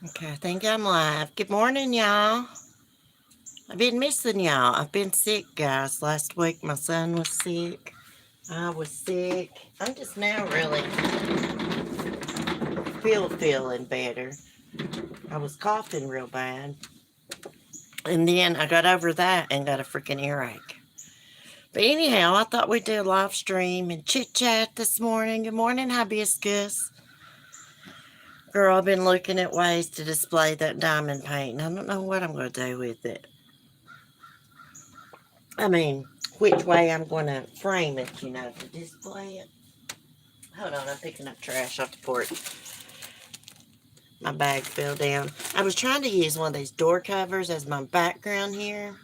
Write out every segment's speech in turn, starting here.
Okay, I think I'm live. Good morning, y'all. I've been missing y'all. I've been sick, guys. Last week my son was sick. I was sick. I'm just now really feeling better. I was coughing real bad. And then I got over that and got a freaking earache. But anyhow, I thought we'd do a live stream and chit chat this morning. Good morning, Hibiscus. Girl, I've been looking at ways to display that diamond paint, and I don't know what I'm going to do with it. I mean, which way I'm going to frame it, to display it. Hold on, I'm picking up trash off the porch. My bag fell down. I was trying to use one of these door covers as my background here.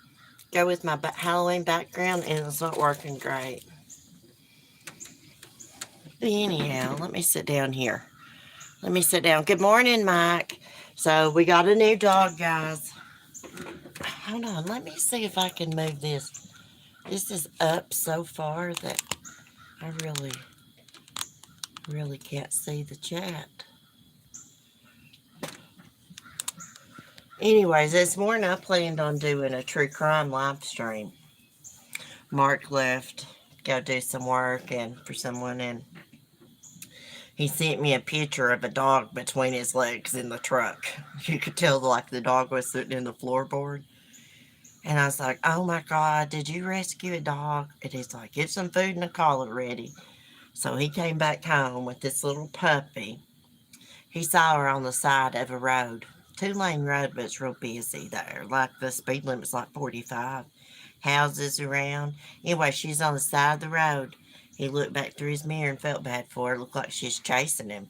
Go with my Halloween background, and it's not working great. Anyhow, let me sit down here. Let me sit down. Good morning, Mike. So we got a new dog, guys. Hold on, let me see if I can move this. This is up so far that I really can't see the chat. Anyways, this morning I planned on doing a true crime live stream. Mark left, go do some work and for someone, and he sent me a picture of a dog between his legs in the truck. You could tell like the dog was sitting in the floorboard. And I was like, oh my God, did you rescue a dog? And he's like, get some food in the collar ready. So he came back home with this little puppy. He saw her on the side of a road. Two-lane road, but it's real busy there. Like the speed limit's like 45. Houses around. Anyway, she's on the side of the road. He looked back through his mirror and felt bad for her. Looked like she's chasing him.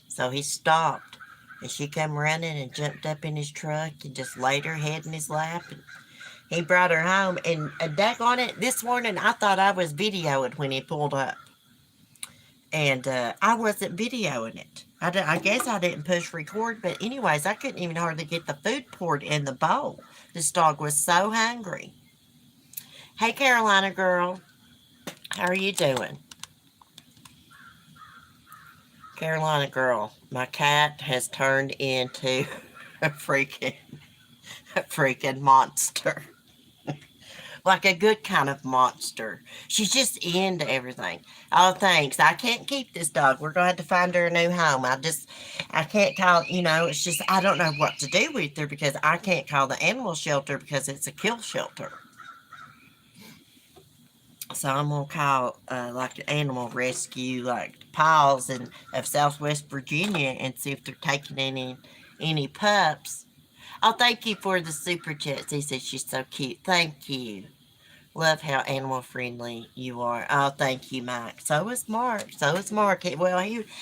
So he stopped. And she come running and jumped up in his truck and just laid her head in his lap. And he brought her home. And daggone it, this morning I thought I was videoing when he pulled up. And I wasn't videoing it. I guess I didn't push record, but anyways, I couldn't even hardly get the food poured in the bowl. This dog was so hungry. Hey, Carolina girl, how are you doing? Carolina girl, my cat has turned into a freaking monster. Like a good kind of monster. She's just into everything. Oh, thanks. I can't keep this dog. We're going to have to find her a new home. I can't call, it's just, I don't know what to do with her because I can't call the animal shelter because it's a kill shelter. So I'm going to call, like, the animal rescue, like, Paws of Southwest Virginia and see if they're taking any pups. Oh, thank you for the super chats. He said she's so cute. Thank you. Love how animal friendly you are. Oh, thank you, Mike. So is Mark. So is Mark. Well,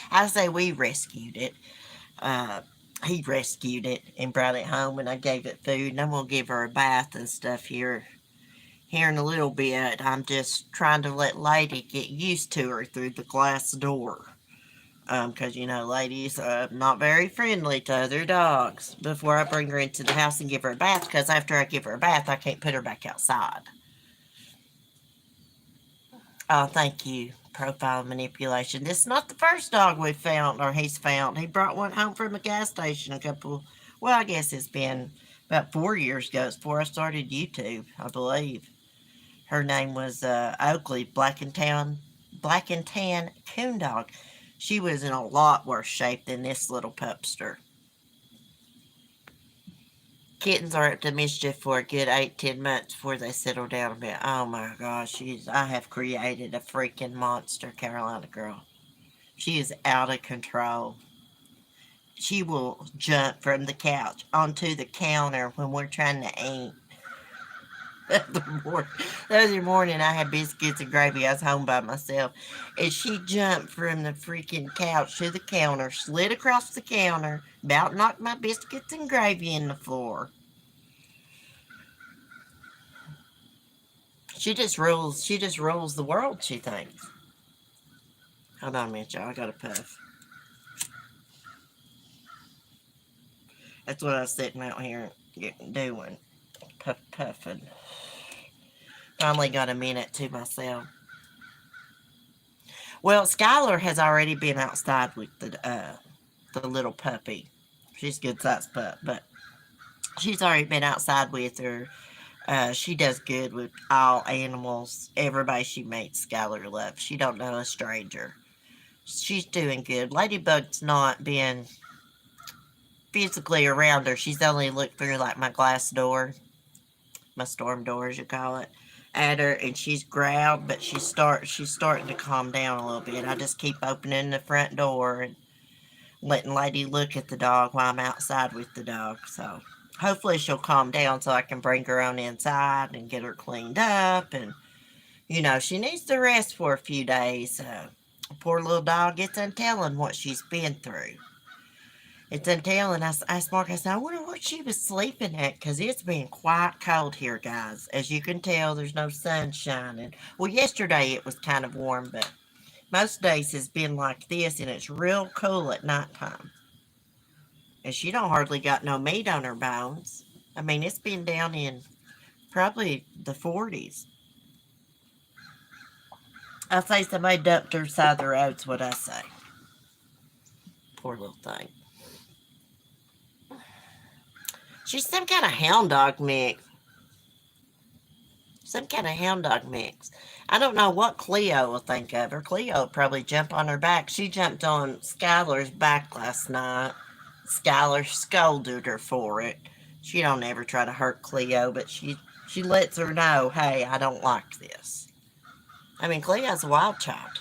I say we rescued it. Uh, he rescued it and brought it home, and I gave it food, and I'm gonna give her a bath and stuff here in a little bit. I'm just trying to let Lady get used to her through the glass door. Because ladies not very friendly to other dogs. Before I bring her into the house and give her a bath, because after I give her a bath, I can't put her back outside. Oh, thank you. Profile manipulation. This is not the first dog we've found, or he's found. He brought one home from a gas station well, I guess it's been about 4 years ago. It's before I started YouTube, I believe. Her name was Oakley, Black and Tan Coon Dog. She was in a lot worse shape than this little pupster. Kittens are up to mischief for a good 8-10 months before they settle down a bit. Oh my gosh, I have created a freaking monster, Carolina girl. She is out of control. She will jump from the couch onto the counter when we're trying to eat. The other morning I had biscuits and gravy. I was home by myself. And she jumped from the freaking couch to the counter, slid across the counter, about knocked my biscuits and gravy in the floor. She just rules the world, she thinks. Hold on a minute, y'all. I got a puff. That's what I was sitting out here doing. Puffing. Finally got a minute to myself. Well, Skylar has already been outside with the little puppy. She's a good sized pup, but she's already been outside with her. She does good with all animals. Everybody she meets, Skylar loves. She don't know a stranger. She's doing good. Ladybug's not been physically around her. She's only looked through like my glass door, my storm door as you call it, at her, and she's growled, but she's starting to calm down a little bit. I just keep opening the front door and letting Lady look at the dog while I'm outside with the dog. So hopefully she'll calm down so I can bring her on inside and get her cleaned up. And she needs to rest for a few days. Poor little dog, it's untelling what she's been through. It's untelling. I asked Mark, I said, I wonder what she was sleeping at, because it's been quite cold here, guys. As you can tell, there's no sun shining. Well, yesterday it was kind of warm, but most days has been like this, and it's real cool at nighttime. And she don't hardly got no meat on her bones. I mean, it's been down in probably the 40s. I say somebody dumped her side of the road's what I say. Poor little thing. She's some kind of hound dog mix. Some kind of hound dog mix. I don't know what Cleo will think of her. Cleo will probably jump on her back. She jumped on Skylar's back last night. Skylar scolded her for it. She don't ever try to hurt Cleo, but she lets her know, hey, I don't like this. I mean, Cleo's a wild child.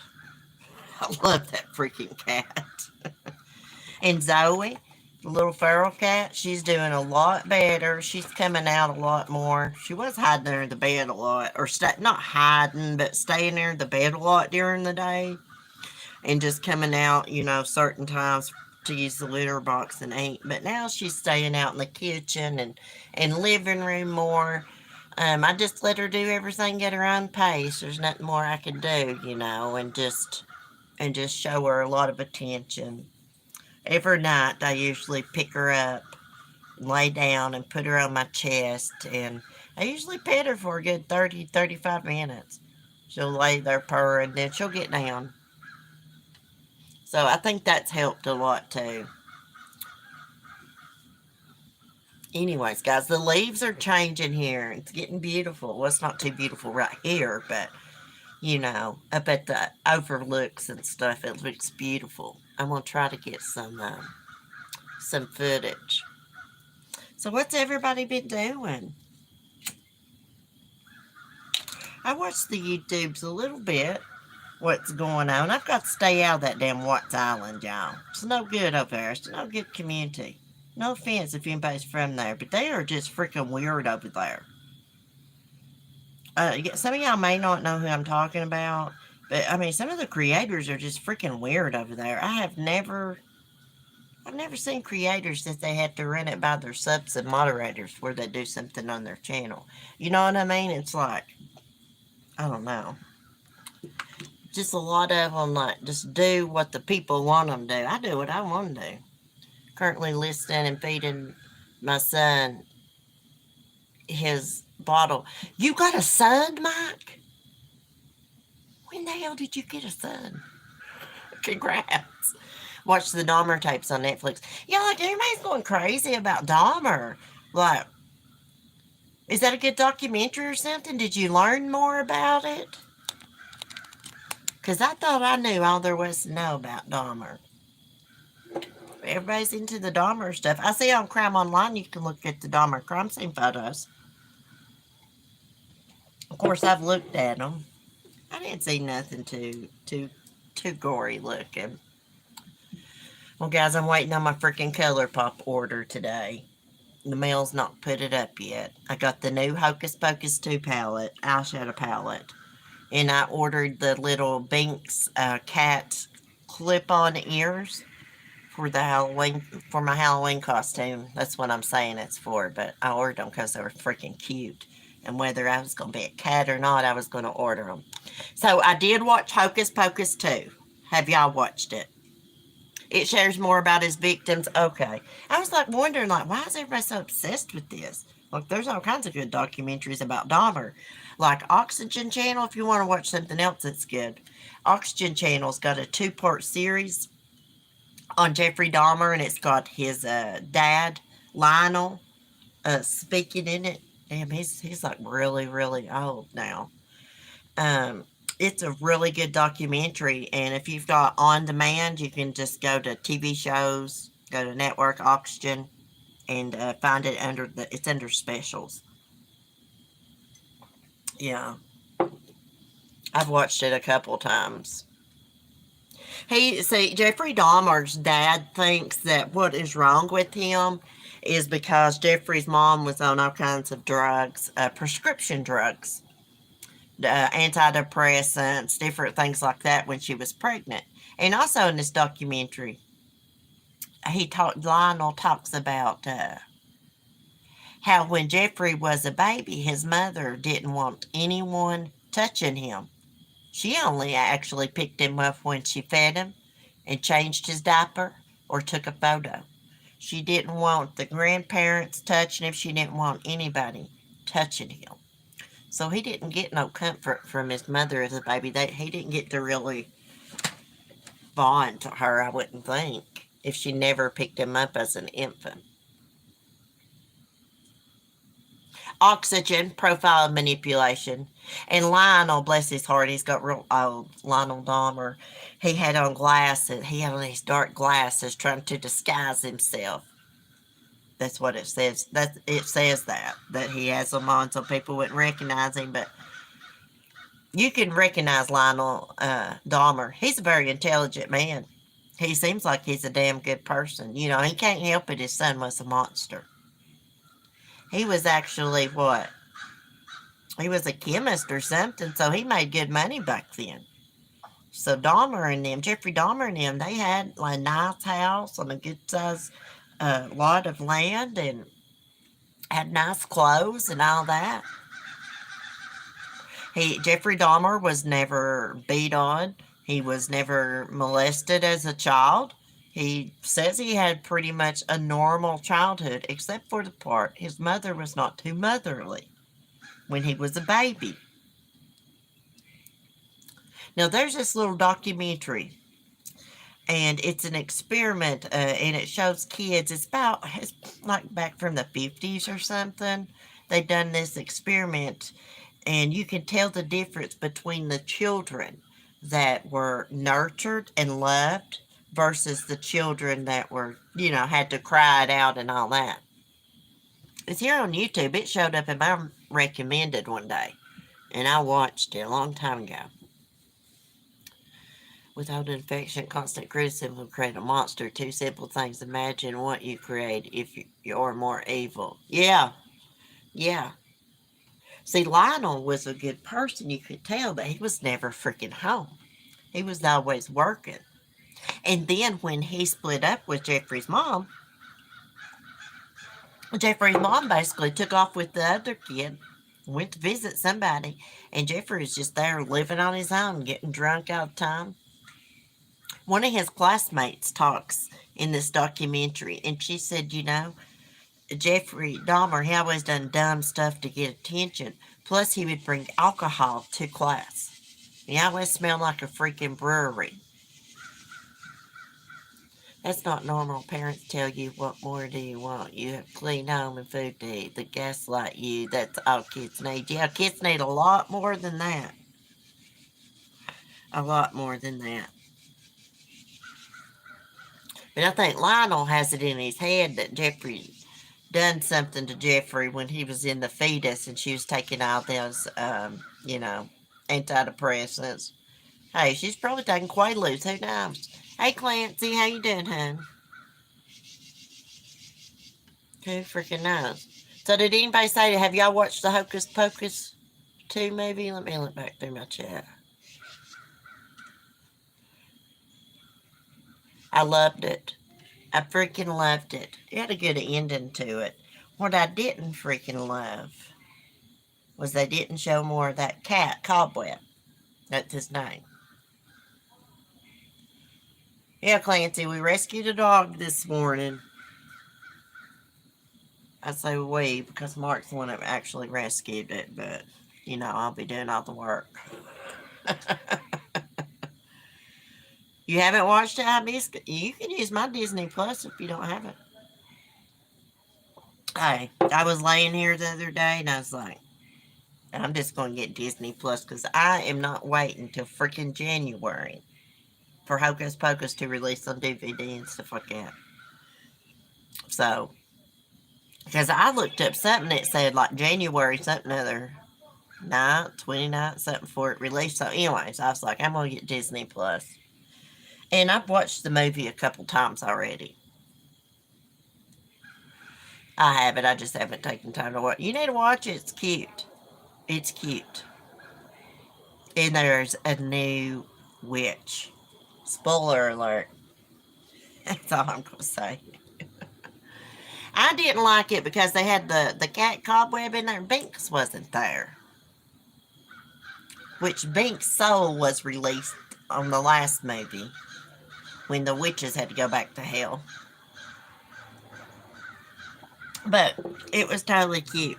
I love that freaking cat. And Zoe, the little feral cat, she's doing a lot better. She's coming out a lot more. She was hiding under the bed a lot, or not hiding, but staying there in the bed a lot during the day, and just coming out, certain times to use the litter box and eat. But now she's staying out in the kitchen and living room more. I just let her do everything at her own pace. There's nothing more I can do, and just show her a lot of attention. Every night I usually pick her up, lay down, and put her on my chest, and I usually pet her for a good 30-35 minutes. She'll lay there purring, then she'll get down. So I think that's helped a lot too. Anyways, guys, the leaves are changing here. It's getting beautiful. Well, it's not too beautiful right here, but, up at the overlooks and stuff, it looks beautiful. I'm going to try to get some footage. So what's everybody been doing? I watched the YouTubes a little bit. What's going on? I've got to stay out of that damn Watts Island, y'all. It's no good over there. It's no good community. No offense if anybody's from there, but they are just freaking weird over there. Some of y'all may not know who I'm talking about, but I mean, some of the creators are just freaking weird over there. I've never seen creators that they have to run it by their subs and moderators where they do something on their channel. You know what I mean? It's like, I don't know. Just a lot of them like just do what the people want them to do. I do what I want to do. Currently listening and feeding my son his bottle. You got a son, Mike? When the hell did you get a son? Congrats. Watch the Dahmer tapes on Netflix. Yeah, like everybody's going crazy about Dahmer. Like, is that a good documentary or something? Did you learn more about it? Because I thought I knew all there was to know about Dahmer. Everybody's into the Dahmer stuff. I see on Crime Online you can look at the Dahmer crime scene photos. Of course, I've looked at them. I didn't see nothing too gory looking. Well, guys, I'm waiting on my freaking Color Pop order today. The mail's not put it up yet. I got the new Hocus Pocus 2 palette, eyeshadow palette. And I ordered the little Binks cat clip-on ears for my Halloween costume. That's what I'm saying it's for, but I ordered them because they were freaking cute. And whether I was going to be a cat or not, I was going to order them. So I did watch Hocus Pocus 2. Have y'all watched it? It shares more about his victims. Okay. I was like wondering, like, why is everybody so obsessed with this? Like, there's all kinds of good documentaries about Dahmer. Like Oxygen Channel, if you want to watch something else that's good. Oxygen Channel's got a 2-part series on Jeffrey Dahmer, and it's got his dad, Lionel, speaking in it. Damn, he's like really, really old now. Um, it's a really good documentary, and if you've got on demand, you can just go to TV shows, go to Network Oxygen, and find it under it's under specials. Yeah, I've watched it a couple times. Jeffrey Dahmer's dad thinks that what is wrong with him is because Jeffrey's mom was on all kinds of drugs, prescription drugs, antidepressants, different things like that when she was pregnant. And also in this documentary, Lionel talks about how when Jeffrey was a baby, his mother didn't want anyone touching him. She only actually picked him up when she fed him and changed his diaper or took a photo. She didn't want the grandparents touching him. She didn't want anybody touching him. So he didn't get no comfort from his mother as a baby. He didn't get to really bond to her, I wouldn't think, if she never picked him up as an infant. Oxygen, profile manipulation. And Lionel, bless his heart, he's got real old. Lionel Dahmer, he had on glasses. He had on these dark glasses trying to disguise himself. That's what it says. It says that he has them on so people wouldn't recognize him. But you can recognize Lionel Dahmer. He's a very intelligent man. He seems like he's a damn good person. You know, he can't help it. His son was a monster. He was actually what? He was a chemist or something, so he made good money back then. So Jeffrey Dahmer and them, they had like a nice house on a good size lot of land and had nice clothes and all that. Jeffrey Dahmer was never beat on. He was never molested as a child. He says he had pretty much a normal childhood, except for the part his mother was not too motherly when he was a baby. Now, there's this little documentary, and it's an experiment, and it shows kids. It's like back from the 50s or something. They've done this experiment, and you can tell the difference between the children that were nurtured and loved versus the children that were, had to cry it out and all that. It's here on YouTube. It showed up in my recommended one day, and I watched it a long time ago. Without infection, constant criticism will create a monster. Two simple things. Imagine what you create if you're more evil. Yeah. See, Lionel was a good person, you could tell, but he was never freaking home. He was always working. And then when he split up with Jeffrey's mom basically took off with the other kid, went to visit somebody, and Jeffrey was just there living on his own, getting drunk all the time. One of his classmates talks in this documentary, and she said, Jeffrey Dahmer, he always done dumb stuff to get attention. Plus, he would bring alcohol to class. He always smelled like a freaking brewery. That's not normal. Parents tell you, what more do you want? You have clean home and food to eat. They gaslight you. That's all kids need. Yeah, kids need a lot more than that. A lot more than that. But I think Lionel has it in his head that Jeffrey done something to Jeffrey when he was in the fetus and she was taking all those, antidepressants. Hey, she's probably taking Quaaludes. Who knows? Hey, Clancy, how you doing, hon? Who freaking knows? So did anybody say, have y'all watched the Hocus Pocus 2 movie? Let me look back through my chat. I loved it. I freaking loved it. It had a good ending to it. What I didn't freaking love was they didn't show more of that cat, Cobweb. That's his name. Yeah, Clancy, we rescued a dog this morning. I say we because Mark's the one that actually rescued it, but, I'll be doing all the work. You haven't watched it? I missed it. You can use my Disney Plus if you don't have it. Hey, I was laying here the other day and I was like, I'm just going to get Disney Plus because I am not waiting till freaking January for Hocus Pocus to release on DVD and stuff like that. So, because I looked up something that said like January something other, 29th, something for it released. So, anyways, I was like, I'm going to get Disney Plus. And I've watched the movie a couple times already. I have it. I just haven't taken time to watch. You need to watch it. It's cute. It's cute. And there's a new witch. Spoiler alert. That's all I'm going to say. I didn't like it because they had the cat cobweb in there and Binks wasn't there. Which Binks' soul was released on the last movie when the witches had to go back to hell. But it was totally cute.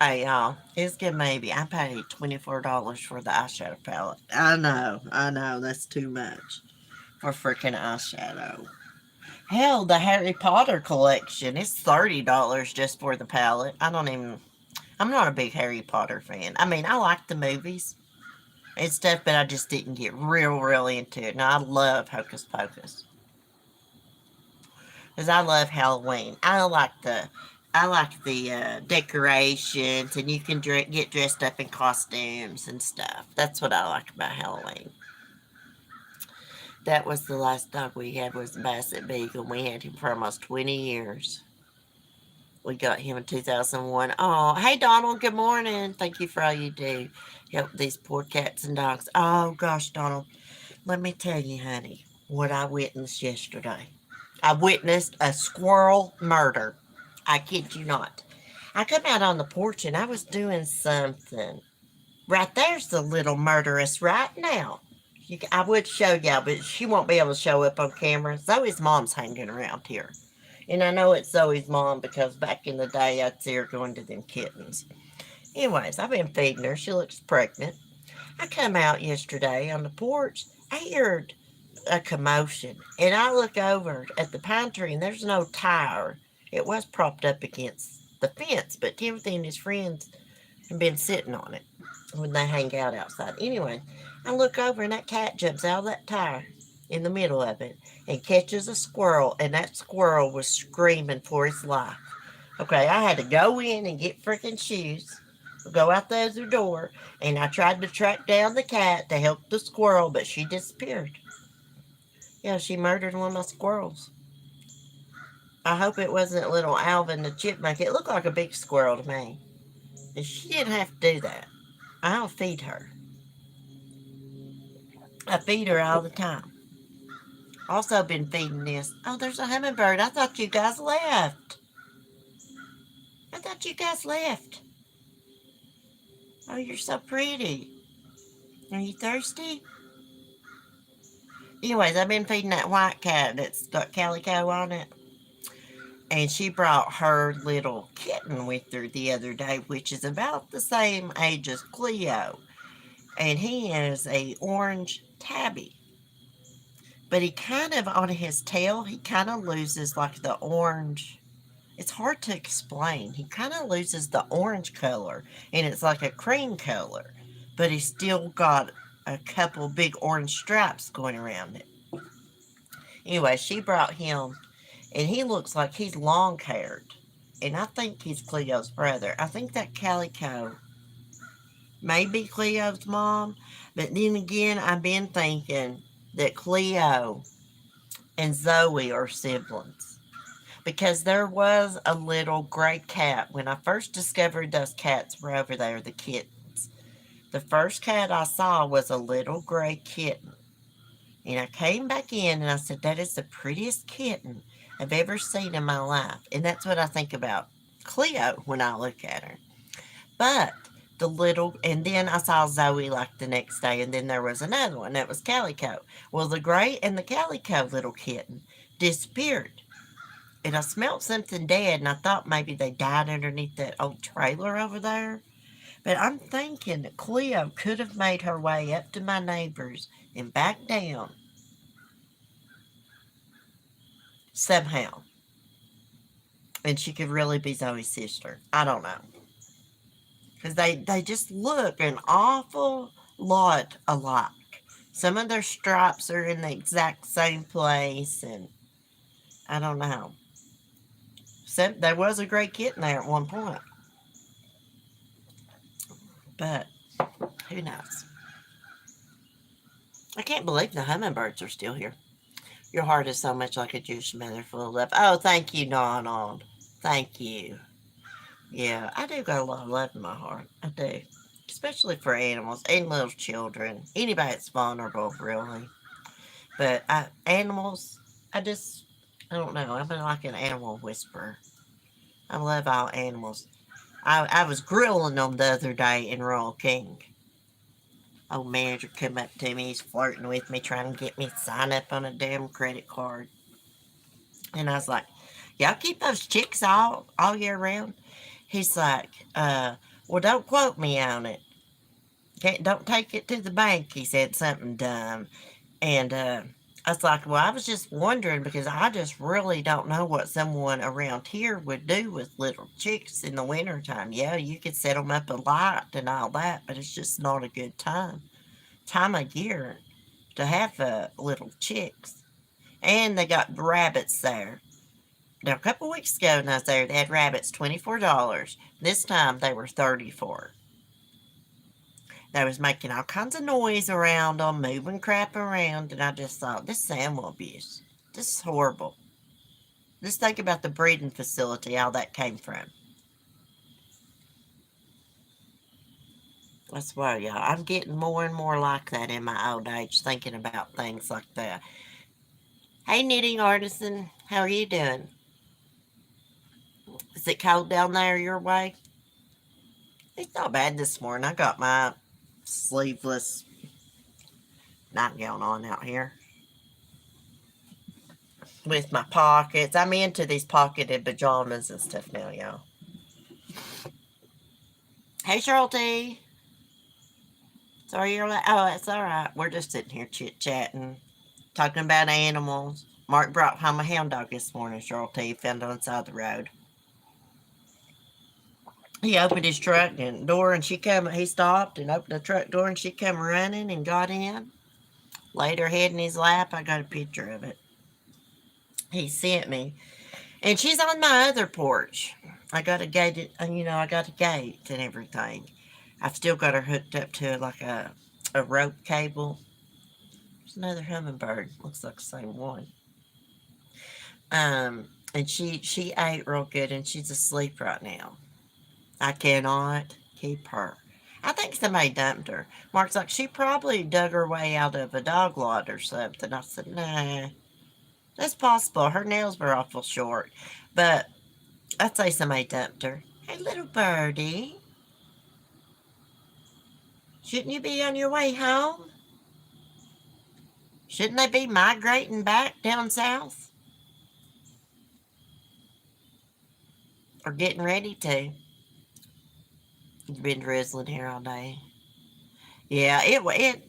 Hey, y'all, it's a good movie. I paid $24 for the eyeshadow palette. I know, that's too much for freaking eyeshadow. Hell, the Harry Potter collection, it's $30 just for the palette. I'm not a big Harry Potter fan. I mean, I like the movies and stuff, but I just didn't get real into it. Now, I love Hocus Pocus. Because I love Halloween. I like the decorations, and you can get dressed up in costumes and stuff. That's what I like about Halloween. That was the last dog we had was the Basset Beagle. We had him for almost 20 years. We got him in 2001. Oh, hey, Donald. Good morning. Thank you for all you do. Help these poor cats and dogs. Oh, gosh, Donald. Let me tell you, honey, what I witnessed yesterday. I witnessed a squirrel murder. I kid you not. I come out on the porch and I was doing something. Right there's the little murderess right now. I would show y'all, but she won't be able to show up on camera. Zoe's mom's hanging around here. And I know it's Zoe's mom because back in the day I'd see her going to them kittens. Anyways, I've been feeding her. She looks pregnant. I come out yesterday on the porch. I heard a commotion. And I look over at the pine tree and there's no tire. It was propped up against the fence, but Timothy and his friends have been sitting on it when they hang out outside. Anyway, I look over and that cat jumps out of that tire in the middle of it and catches a squirrel, and that squirrel was screaming for his life. Okay, I had to go in and get freaking shoes, go out the other door, and I tried to track down the cat to help the squirrel, but she disappeared. Yeah, she murdered one of my squirrels. I hope it wasn't little Alvin the chipmunk. It looked like a big squirrel to me. And she didn't have to do that. I'll feed her. I feed her all the time. Also been feeding this. Oh, there's a hummingbird. I thought you guys left. Oh, you're so pretty. Are you thirsty? Anyways, I've been feeding that white cat that's got calico on it. And she brought her little kitten with her the other day, which is about the same age as Cleo. And he is a orange tabby. But he kind of, on his tail, he kind of loses like the orange. It's hard to explain. He kind of loses the orange color. And it's like a cream color. But he's still got a couple big orange stripes going around it. Anyway, she brought him. And he looks like he's long-haired. And I think he's Cleo's brother. I think that calico may be Cleo's mom. But then again, I've been thinking that Cleo and Zoe are siblings. Because there was a little gray cat. When I first discovered those cats were over there, the kittens. The first cat I saw was a little gray kitten. And I came back in and I said, that is the prettiest kitten I've ever seen in my life. And that's what I think about Cleo when I look at her. But and then I saw Zoe like the next day, and then there was another one that was Calico. Well, the gray and the Calico little kitten disappeared. And I smelled something dead, and I thought maybe they died underneath that old trailer over there. But I'm thinking that Cleo could have made her way up to my neighbors and back down somehow. And she could really be Zoe's sister. I don't know. Because they just look an awful lot alike. Some of their stripes are in the exact same place, and I don't know. There was a gray kitten there at one point, but who knows? I can't believe the hummingbirds are still here. Your heart is so much like a Jewish mother full of love. Oh, thank you, Donald. Thank you. Yeah, I do got a lot of love in my heart. I do. Especially for animals and little children. Anybody that's vulnerable, really. But animals, I don't know. I've been like an animal whisperer. I love all animals. I was grilling them the other day in Royal King. Old manager come up to me. He's flirting with me, trying to get me to sign up on a damn credit card. And I was like, y'all keep those chicks all year round? He's like, well, don't quote me on it. Don't take it to the bank. He said something dumb. And I was like, well, I was just wondering because I just really don't know what someone around here would do with little chicks in the wintertime. Yeah, you could set them up a light and all that, but it's just not a good time of year to have little chicks. And they got rabbits there. Now, a couple weeks ago when I was there, they had rabbits, $24. This time they were $34. They was making all kinds of noise around them, moving crap around, and I just thought, this is animal abuse. This is horrible. Just think about the breeding facility, how that came from. That's why, y'all. I'm getting more and more like that in my old age, thinking about things like that. Hey, knitting artisan, how are you doing? Is it cold down there your way? It's not bad this morning. I got my sleeveless nightgown on out here with my pockets. I'm into these pocketed pajamas and stuff now, y'all. Hey, Charlotte. Sorry you're like, oh, it's all right. We're just sitting here chit-chatting, talking about animals. Mark brought home a hound dog this morning, Charlotte. Found on the side of the road. He opened his truck and door, and he stopped and opened the truck door, and she come running and got in. Laid her head in his lap. I got a picture of it. He sent me. And she's on my other porch. I got a gate, I got a gate and everything. I've still got her hooked up to like a rope cable. There's another hummingbird. Looks like the same one. And she ate real good, and she's asleep right now. I cannot keep her. I think somebody dumped her. Mark's like, she probably dug her way out of a dog lot or something. I said, nah, that's possible. Her nails were awful short. But I'd say somebody dumped her. Hey, little birdie. Shouldn't you be on your way home? Shouldn't they be migrating back down south? Or getting ready to? It's been drizzling here all day. Yeah, it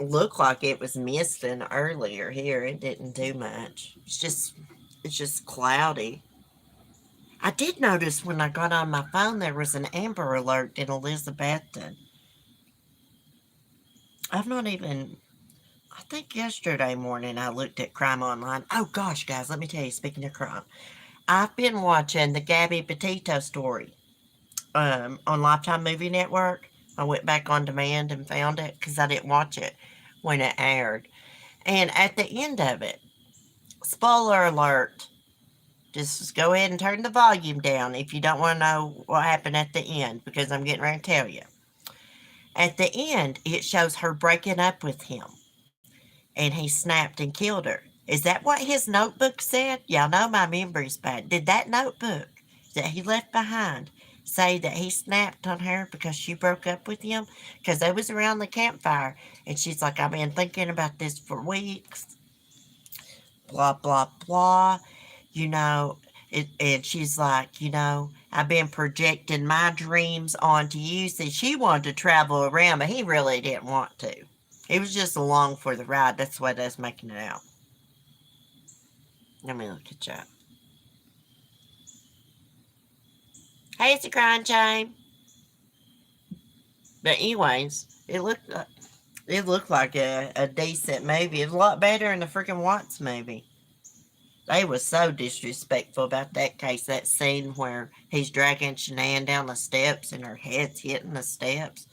looked like it was misting earlier here. It didn't do much. It's just cloudy. I did notice when I got on my phone there was an Amber Alert in Elizabethton. I've not even. I think yesterday morning I looked at Crime Online. Oh gosh, guys, let me tell you. Speaking of crime, I've been watching the Gabby Petito story on Lifetime Movie Network. I went back on demand and found it because I didn't watch it when it aired. And at the end of it, spoiler alert, just go ahead and turn the volume down if you don't want to know what happened at the end, because I'm getting ready to tell you. At the end, it shows her breaking up with him, and he snapped and killed her. Is that what his notebook said? Y'all know my memory's bad. Did that notebook that he left behind say that he snapped on her because she broke up with him? Because they was around the campfire, and she's like, I've been thinking about this for weeks. Blah, blah, blah. You know, And she's like, I've been projecting my dreams onto you. See, she wanted to travel around, but he really didn't want to. He was just along for the ride. That's what I was making it out. Let me look at you. Hey, it's a grind chain. But anyways, it looked like a decent movie. It was a lot better than the freaking Watts movie. They was so disrespectful about that case. That scene where he's dragging Shanann down the steps and her head's hitting the steps.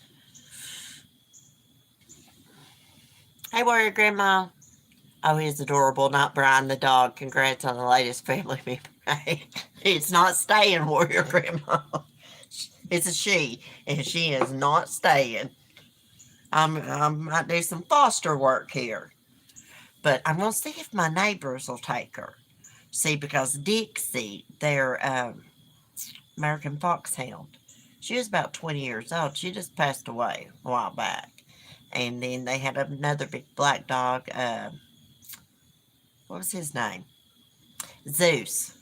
Hey, Warrior Grandma. Oh, he's adorable. Not Brian the dog. Congrats on the latest family member. It's not staying, Warrior Grandma. It's a she, and she is not staying. I might do some foster work here. But I'm going to see if my neighbors will take her. See, because Dixie, their American foxhound, she was about 20 years old. She just passed away a while back. And then they had another big black dog. What was his name? Zeus.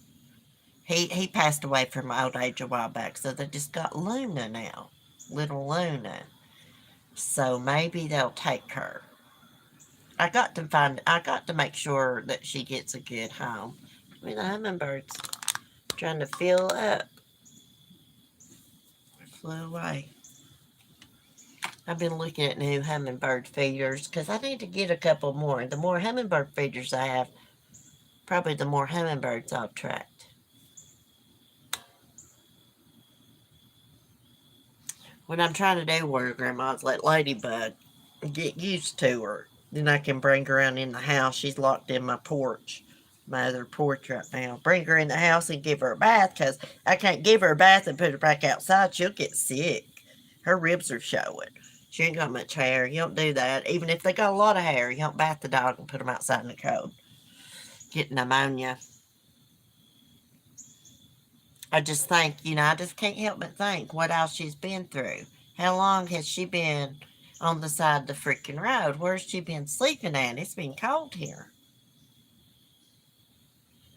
He passed away from old age a while back. So they just got Luna now. Little Luna. So maybe they'll take her. I got to make sure that she gets a good home. I mean, the hummingbirds trying to fill up. It flew away. I've been looking at new hummingbird feeders because I need to get a couple more. The more hummingbird feeders I have, probably the more hummingbirds I'll attract. What I'm trying to do, Warrior Grandma, is let Ladybug get used to her. Then I can bring her around in the house. She's locked in my porch, my other porch right now. Bring her in the house and give her a bath, because I can't give her a bath and put her back outside. She'll get sick. Her ribs are showing. She ain't got much hair. You don't do that. Even if they got a lot of hair, you don't bath the dog and put them outside in the cold. Get pneumonia. I just think, I just can't help but think what else she's been through. How long has she been on the side of the freaking road? Where's she been sleeping at? It's been cold here.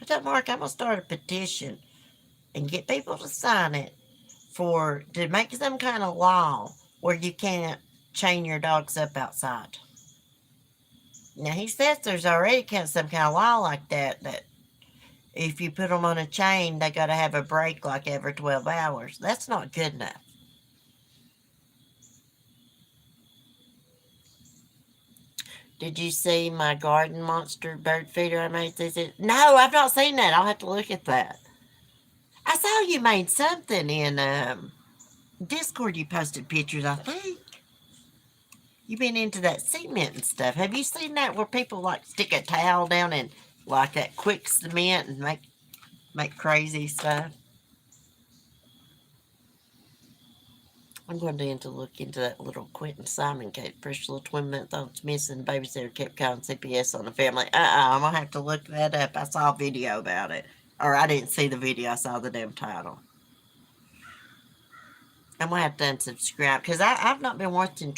I thought, Mark, I'm going to start a petition and get people to sign it to make some kind of law where you can't chain your dogs up outside. Now, he says there's already some kind of law like that if you put them on a chain, they got to have a break like every 12 hours. That's not good enough. Did you see my garden monster bird feeder I made? No, I've not seen that. I'll have to look at that. I saw you made something in Discord. You posted pictures, I think. You've been into that cement and stuff. Have you seen that where people like stick a towel down and like that quick cement and make crazy stuff? I'm going to look into that little Quentin Simon case. Fresh little twin-month-old's missing. Babysitter kept calling CPS on the family. I'm going to have to look that up. I saw a video about it. Or I didn't see the video. I saw the damn title. I'm going to have to unsubscribe. Because I've not been watching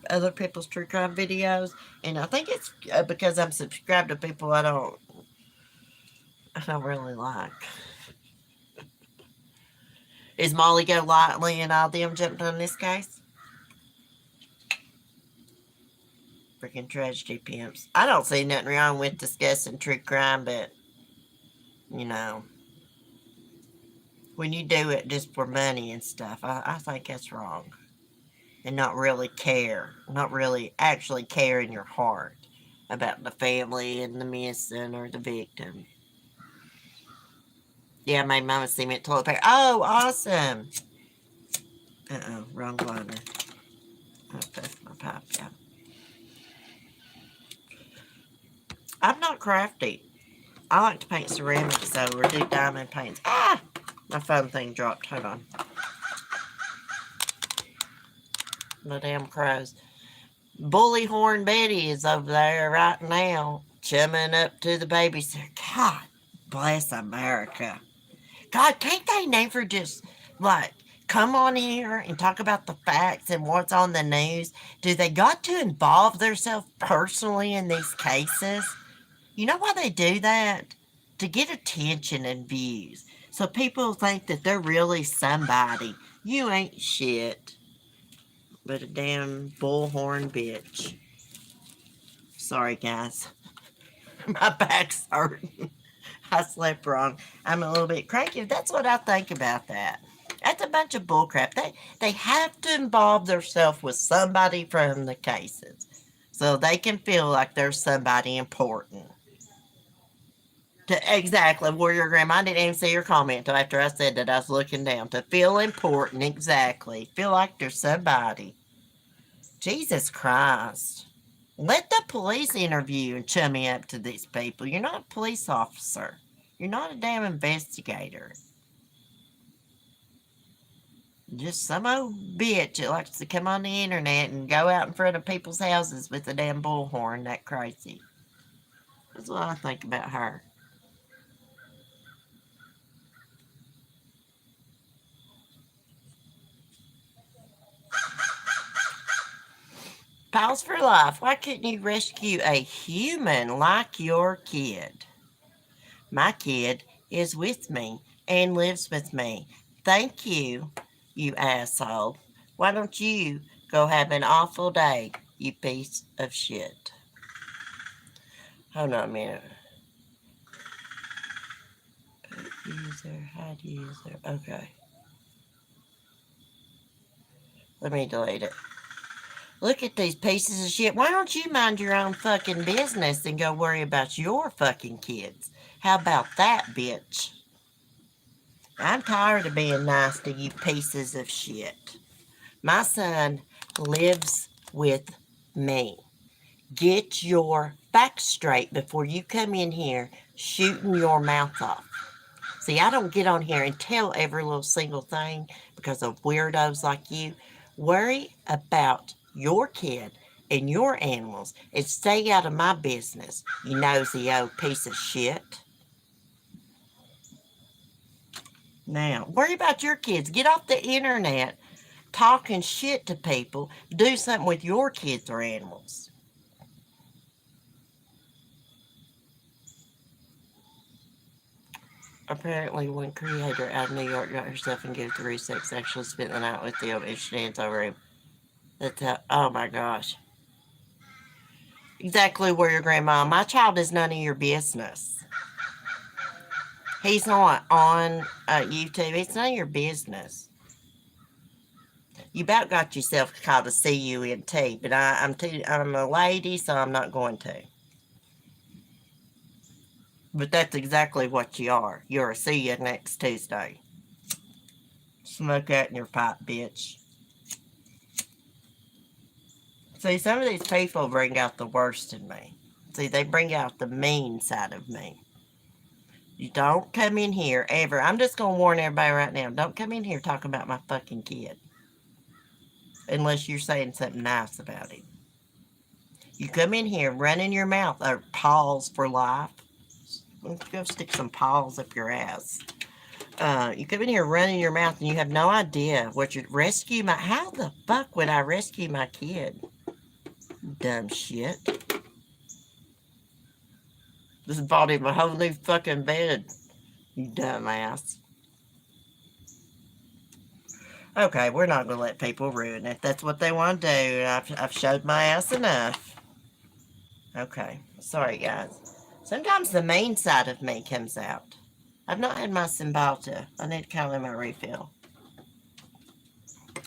other people's true crime videos. And I think it's because I'm subscribed to people I don't really like. Is Molly Golightly and all them jumped on this case? Freaking tragedy pimps. I don't see nothing wrong with discussing true crime, but, when you do it just for money and stuff, I think that's wrong. And not really care. Not really actually care in your heart about the family and the missing or the victim. Yeah, I made Mama cement toilet paper. Oh, awesome. Wrong liner. I'll puff my pipe out. I'm not crafty. I like to paint ceramics, or do diamond paints. Ah! My phone thing dropped. Hold on. The damn crows. Bully Horn Betty is over there right now, chumming up to the babysitter. God bless America. God, can't they never just, come on here and talk about the facts and what's on the news? Do they got to involve themselves personally in these cases? You know why they do that? to get attention and views. So people think that they're really somebody. You ain't shit but a damn bullhorn bitch. Sorry, guys. My back's hurting. I slept wrong. I'm a little bit cranky. That's what I think about that. That's a bunch of bullcrap. They have to involve themselves with somebody from the cases so they can feel like they're somebody important. To exactly where your grandma didn't even see your comment until after I said that I was looking down. To feel important, exactly. Feel like there's somebody. Jesus Christ. Let the police interview and chummy up to these people. You're not a police officer. You're not a damn investigator. Just some old bitch that likes to come on the internet and go out in front of people's houses with a damn bullhorn that crazy. That's what I think about her. Pals for life. Why couldn't you rescue a human like your kid? My kid is with me and lives with me. Thank you, you asshole. Why don't you go have an awful day, you piece of shit? Hold on a minute. User, hide user. Okay. Let me delete it. Look at these pieces of shit. Why don't you mind your own fucking business and go worry about your fucking kids? How about that, bitch? I'm tired of being nice to you pieces of shit. My son lives with me. Get your facts straight before you come in here shooting your mouth off. See, I don't get on here and tell every little single thing because of weirdos like you. Worry about your kid and your animals and stay out of my business, you nosy old piece of shit. Now, worry about your kids. Get off the internet talking shit to people. Do something with your kids or animals. Apparently, one creator out of New York got herself engaged to sex, actually spent the night with them and she danced over him. That's how, oh my gosh. Exactly where your grandma. My child is none of your business. He's not on YouTube. It's none of your business. You about got yourself called a CUNT, but I'm a lady, so I'm not going to. But that's exactly what you are. You're a see you next Tuesday. Smoke that in your pipe, bitch. See, some of these people bring out the worst in me. See, they bring out the mean side of me. You don't come in here ever. I'm just going to warn everybody right now. Don't come in here talking about my fucking kid. Unless you're saying something nice about him. You come in here running your mouth, or paws for life. Go stick some paws up your ass. You come in here running your mouth and you have no idea what you rescue my. How the fuck would I rescue my kid? Dumb shit. Just bought him a whole new fucking bed. You dumbass. Okay, we're not going to let people ruin it. That's what they want to do. I've showed my ass enough. Okay, sorry guys. Sometimes the mean side of me comes out. I've not had my Cymbalta. I need to call in my refill.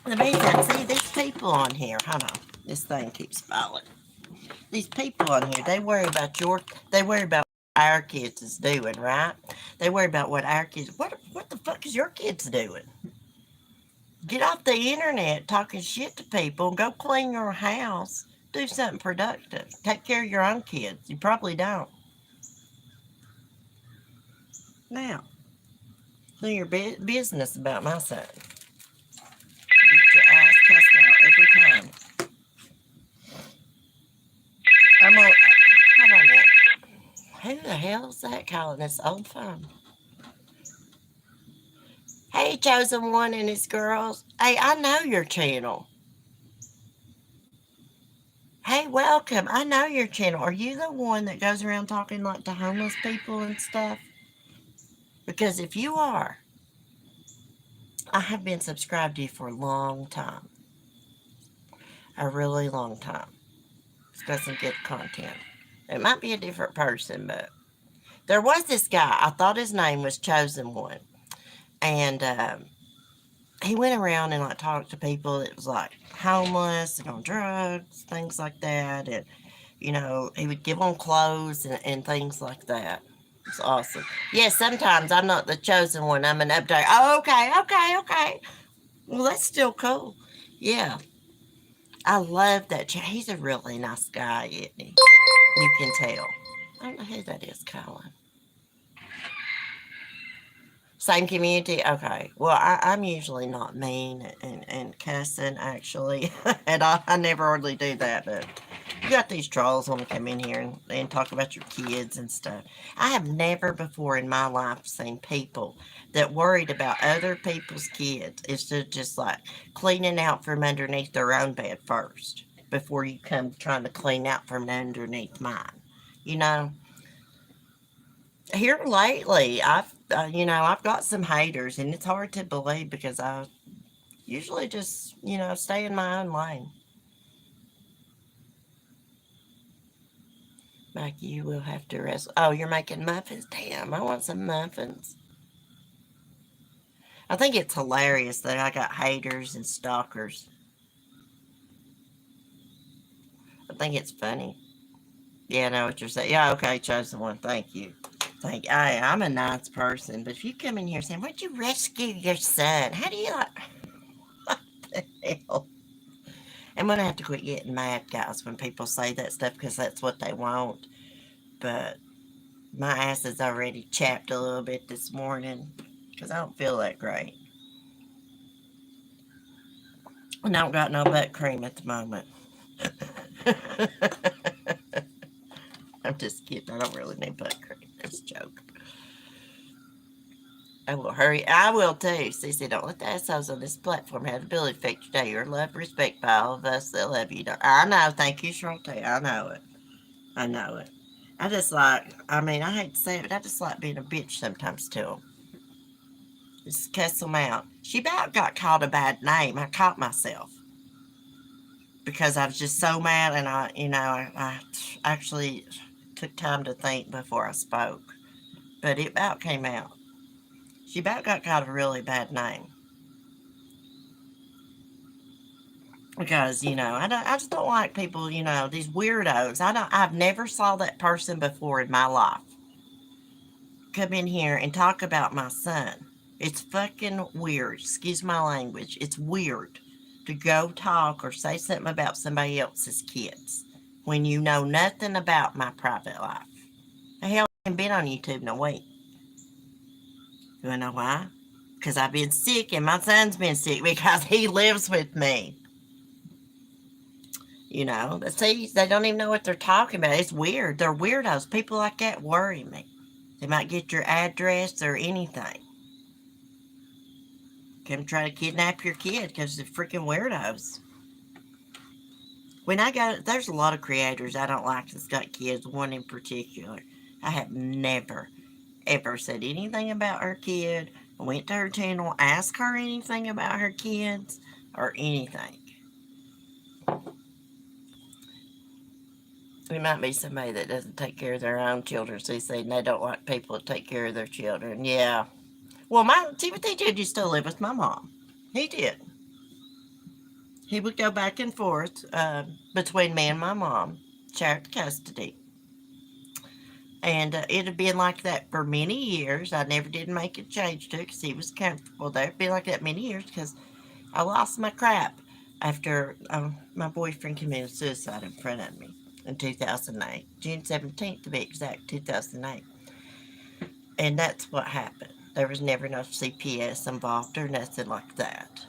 In the meantime, see these people on here. Hold on. This thing keeps falling. These people on here, they worry about what our kids is doing, right? They worry about what our kids, what the fuck is your kids doing? Get off the internet talking shit to people. Go clean your house. Do something productive. Take care of your own kids. You probably don't. Now, do your business about my son. Get your ass cussed out every time. I'm gonna, hold on a minute. Who the hell is that calling this old phone? Hey, Chosen One and his girls. Hey, I know your channel. Hey, welcome. I know your channel. Are you the one that goes around talking like to homeless people and stuff? Because if you are, I have been subscribed to you for a long time. A really long time. It's got some good content. It might be a different person, but there was this guy. I thought his name was Chosen One. And he went around and like talked to people that was like homeless and on drugs, things like that. And, you know, he would give them clothes and things like that. It's awesome. Yes, sometimes I'm not the chosen one. I'm an update. Oh, okay, okay, okay. Well, that's still cool. Yeah. I love that. He's a really nice guy, isn't he? You can tell. I don't know who that is, Colin. Same community? Okay. Well, I'm usually not mean and cussing, actually. And I never hardly do that, but you got these trolls want to come in here and talk about your kids and stuff. I have never before in my life seen people that worried about other people's kids instead of just like cleaning out from underneath their own bed first before you come trying to clean out from underneath mine. You know? Here lately, I've got some haters, and it's hard to believe because I usually just, stay in my own lane. Like, you will have to rest. Oh, you're making muffins? Damn, I want some muffins. I think it's hilarious that I got haters and stalkers. I think it's funny. Yeah, I know what you're saying. Yeah, okay, chosen one. Thank you. I'm a nice person, but if you come in here saying, "Why'd you rescue your son?" How do you like? What the hell? I'm gonna have to quit getting mad, guys, when people say that stuff because that's what they want. But my ass is already chapped a little bit this morning because I don't feel that great. And I don't got no butt cream at the moment. I'm just kidding. I don't really need butt cream. It's a joke. I will hurry. I will too. Cece, don't let the assholes on this platform have the ability to affect your day. You're loved, respect by all of us that love you. I know. Thank you, Shantae. I know it. I know it. I hate to say it, but I just like being a bitch sometimes to them. Just cuss them out. She about got called a bad name. I caught myself because I was just so mad, and I actually took time to think before I spoke. But it about came out. She about got called a really bad name. Because, I just don't like people, these weirdos. I've never saw that person before in my life come in here and talk about my son. It's fucking weird. Excuse my language. It's weird to go talk or say something about somebody else's kids when you know nothing about my private life. The hell, I haven't been on YouTube in a week. You wanna know why? Because I've been sick and my son's been sick because he lives with me. See, they don't even know what they're talking about. It's weird. They're weirdos. People like that worry me. They might get your address or anything. Come try to kidnap your kid because they're freaking weirdos. There's a lot of creators I don't like that's got kids, one in particular. I have never, ever said anything about her kid. I went to her channel, asked her anything about her kids or anything. It might be somebody that doesn't take care of their own children, so they don't like people to take care of their children. Yeah. Well, my Timothy did used to live with my mom. He did. He would go back and forth between me and my mom, shared custody. And it had been like that for many years. I never did make a change to it because he was comfortable there. It'd been like that many years because I lost my crap after my boyfriend committed suicide in front of me in 2008. June 17th to be exact, 2008. And that's what happened. There was never no CPS involved or nothing like that.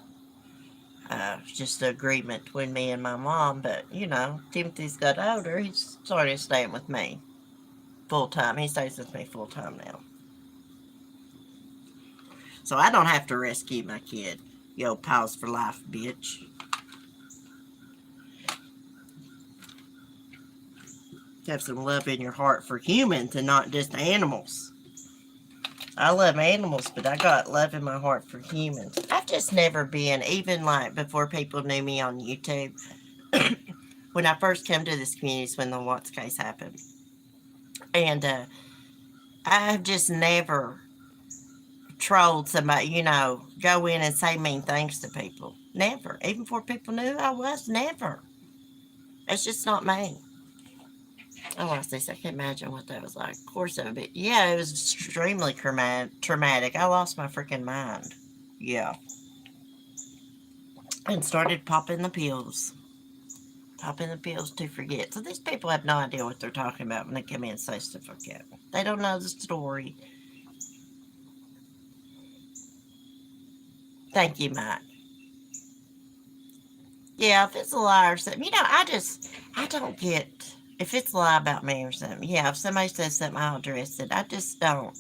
Just an agreement between me and my mom. But, Timothy's got older. He's started staying with me full time. He stays with me full time now. So I don't have to rescue my kid. Yo, pause for life, bitch. Have some love in your heart for humans and not just animals. I love animals, but I got love in my heart for humans. I've just never been, even like before people knew me on YouTube, when I first came to this community, when the Watts case happened. And I've just never trolled somebody, go in and say mean things to people. Never. Even before people knew who I was, never. It's just not me. Oh, I see. So I can't imagine what that was like. Of course it would be. Yeah, it was extremely traumatic. I lost my freaking mind. Yeah. And started popping the pills. Popping the pills to forget. So these people have no idea what they're talking about when they come in and say stuff like that. They don't know the story. Thank you, Mike. Yeah, if it's a lie or something, I don't get, if it's a lie about me or something, yeah, if somebody says something, I'll address it. I just don't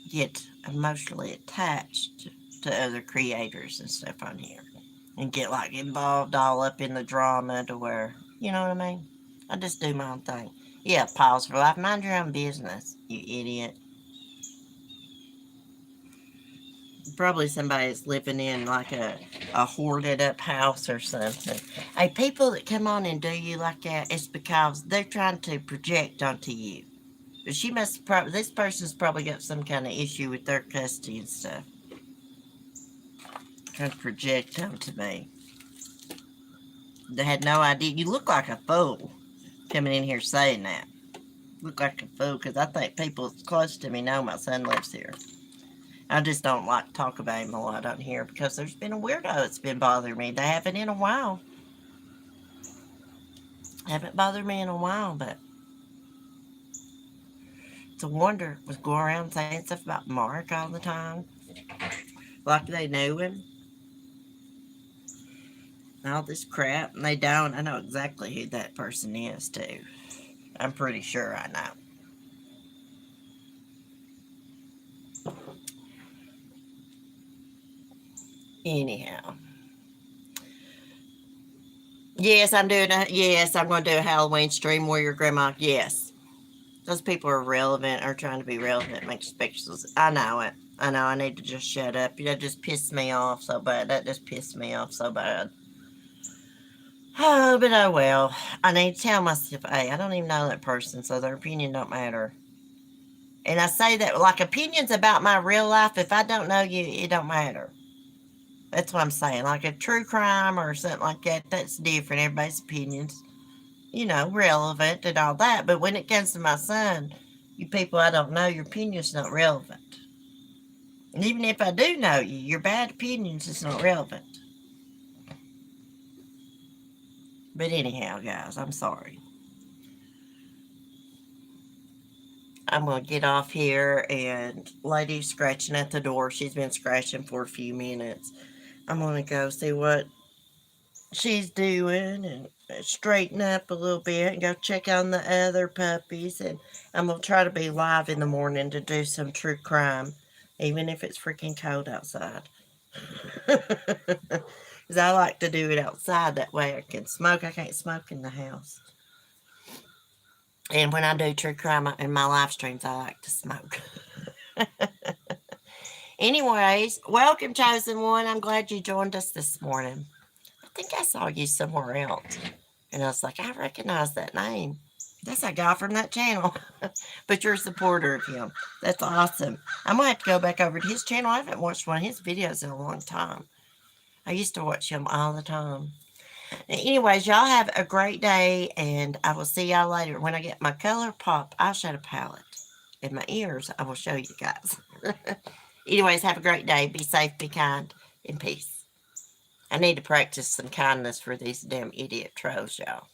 get emotionally attached to other creators and stuff on here and get like involved all up in the drama to where, you know what I mean? I just do my own thing. Yeah, pause for life. Mind your own business, you idiot. Probably somebody that's living in like a hoarded up house or something. Hey, people that come on and do you like that, it's because they're trying to project onto you. But this person's probably got some kind of issue with their custody and stuff. Trying to project onto me. They had no idea. You look like a fool coming in here saying that. Look like a fool because I think people close to me know my son lives here. I just don't like to talk about him a lot on here because there's been a weirdo that's been bothering me. They haven't in a while. Haven't bothered me in a while, but it's a wonder. Was going around saying stuff about Mark all the time. Like they knew him. All this crap, and they don't. I know exactly who that person is, too. I'm pretty sure I know. Anyhow. Yes, I'm going to do a Halloween stream where your grandma, yes. Those people are relevant or trying to be relevant, make spectacles. I know it. I know I need to just shut up. That just pissed me off so bad. That just pissed me off so bad. Oh, but oh well. I need to tell myself, hey, I don't even know that person, so their opinion don't matter. And I say that like opinions about my real life, if I don't know you, it don't matter. That's what I'm saying. Like a true crime or something like that, that's different. Everybody's opinions, relevant and all that. But when it comes to my son, you people I don't know, your opinion's not relevant. And even if I do know you, your bad opinions is not relevant. But anyhow, guys, I'm sorry. I'm going to get off here, and lady's scratching at the door. She's been scratching for a few minutes. I'm going to go see what she's doing and straighten up a little bit and go check on the other puppies. And I'm going to try to be live in the morning to do some true crime, even if it's freaking cold outside. Because I like to do it outside. That way I can smoke. I can't smoke in the house. And when I do true crime in my live streams, I like to smoke. Anyways, welcome, Chosen One. I'm glad you joined us this morning. I think I saw you somewhere else. And I was like, I recognize that name. That's a guy from that channel. But you're a supporter of him. That's awesome. I'm going to have to go back over to his channel. I haven't watched one of his videos in a long time. I used to watch him all the time. Anyways, y'all have a great day, and I will see y'all later. When I get my color pop eyeshadow palette in my ears, I will show you guys. Anyways, have a great day. Be safe, be kind, and peace. I need to practice some kindness for these damn idiot trolls, y'all.